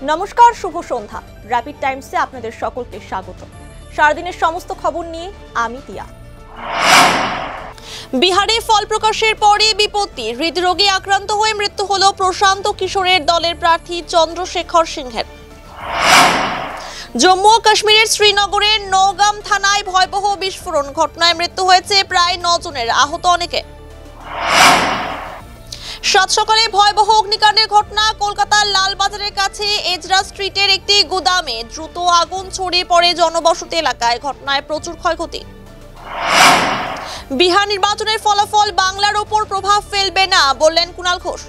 নমস্কার, শুভ সন্ধ্যা। র্যাপিড টাইমসে আপনাদের সকলকে স্বাগত। সারাদিনের সমস্ত খবর নিয়ে আমি তিয়া। বিহারে ফল প্রকাশের পরে বিপত্তি, হৃদরোগে আক্রান্ত হয়ে মৃত্যু হলো প্রশান্ত কিশোরের দলের প্রার্থী চন্দ্রশেখর সিংহের। জম্মু ও কাশ্মীরের শ্রীনগরের নওগাম থানায় ভয়াবহ বিস্ফোরণ, ঘটনায় মৃত্যু হয়েছে প্রায় 9 জনের, আহত অনেকে। সাত সকালে ভয়াবহ অগ্নিকাণ্ডের ঘটনা, কলকাতার লালবাজারের কাছে এজরা স্ট্রিটের একটি গুদামে দ্রুত আগুন ছড়িয়ে পড়ে জনবসতি এলাকায়, ঘটনায় প্রচুর ক্ষয়ক্ষতি। বিহার নির্বাচনের ফলাফল বাংলার ওপর প্রভাব ফেলবে না, বললেন কুণাল ঘোষ।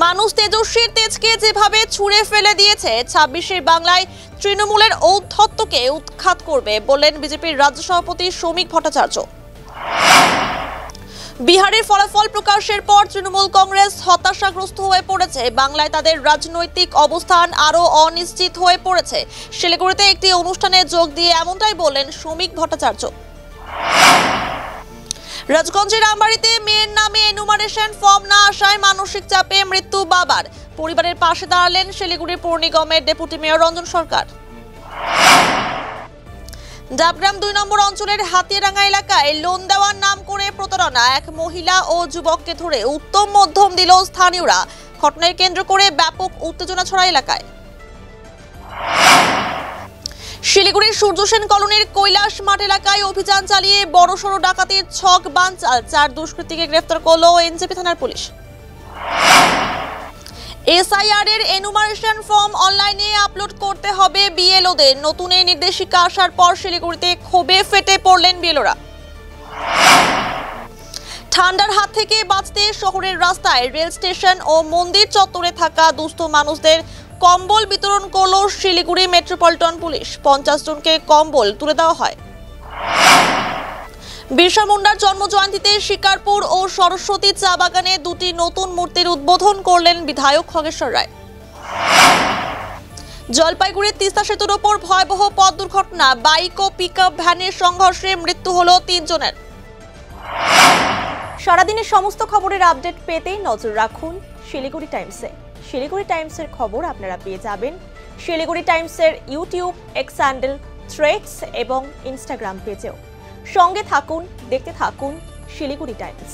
মানুষ তেজস্বীর তেজকে যেভাবে ছুঁড়ে ফেলে দিয়েছে, 26 বাংলায় তৃণমূলের ঔদ্ধত্যকে উৎখাত করবে, বললেন বিজেপির রাজ্য সভাপতি শ্রমিক ভট্টাচার্য। বিহারের ফলাফল প্রকাশের পর তৃণমূল কংগ্রেস হতাশাগ্রস্ত হয়ে পড়েছে। বাংলায় তাদের রাজনৈতিক অবস্থান আরো অনিশ্চিত হয়ে পড়েছে। শিলিগুড়িতে একটি অনুষ্ঠানে যোগ দিয়ে এমনটাই বললেন শ্রমিক ভট্টাচার্য। রাজগঞ্জের আমবাড়িতে মেয়ের নামে এনুমারেশন ফর্ম না আসায় মানসিক চাপে মৃত্যু বাবার, পরিবারের পাশে দাঁড়ালেন শিলিগুড়ির পৌর নিগমের ডেপুটি মেয়র রঞ্জন সরকার। ডাবগ্রাম 2 নম্বর অঞ্চলের হাতিয়ারাঙ্গা এলাকায় লোন দেওয়ার নাম করে প্রতারণা, এক মহিলা ও যুবককে ধরে উত্তম মধ্যম দিল স্থানীয়রা, ঘটনায় কেন্দ্র করে ব্যাপক উত্তেজনা ছড়া এলাকায়। শিলিগুড়ির সূর্যসেন কলোনির কৈলাস মাঠ এলাকায় অভিযান চালিয়ে বড়সড় ডাকাতির ছক বানচাল, 4 দুষ্কৃতীকে গ্রেফতার করল এনজেপি থানার পুলিশ। এসআইআর এর এনুমারেশন ফর্ম অনলাইনে আপলোড করতে হবে বিএলওদের, নতুন এই নির্দেশিকা আসার পর শিলিগুড়িতে ক্ষোভে ফেটে পড়লেন বিএলওরা। ঠান্ডার হাত থেকে বাঁচতে শহরের রাস্তায়, রেল স্টেশন ও মন্দির চত্বরে থাকা দুস্থ মানুষদের কম্বল বিতরণ করল শিলিগুড়ি মেট্রোপলিটন পুলিশ, 50 জনকে কম্বল তুলে দেওয়া হয়। বিরসা মুন্ডার জন্মজয়ন্তীতে শিকারপুর ও সরস্বতী চা বাগানে 2টি নতুন মূর্তির উদ্বোধন করলেন বিধায়ক খগেশ্বর রায়। জলপাইগুড়ির তিস্তা সেতুর ওপর ভয়াবহ পথ দুর্ঘটনা, বাইক ও পিকআপ ভ্যানের সংঘর্ষে মৃত্যু হলো 3 জনের। সারাদিনের সমস্ত খবরের আপডেট পেতে নজর রাখুন শিলিগুড়ি টাইমসে। শিলিগুড়ি টাইমসের খবর আপনারা পেয়ে যাবেন শিলিগুড়ি টাইমসের ইউটিউব, এক্স হ্যান্ডেল, থ্রেডস এবং ইনস্টাগ্রাম পেজেও। সঙ্গে থাকুন, দেখতে থাকুন শিলিগুড়ি টাইমস।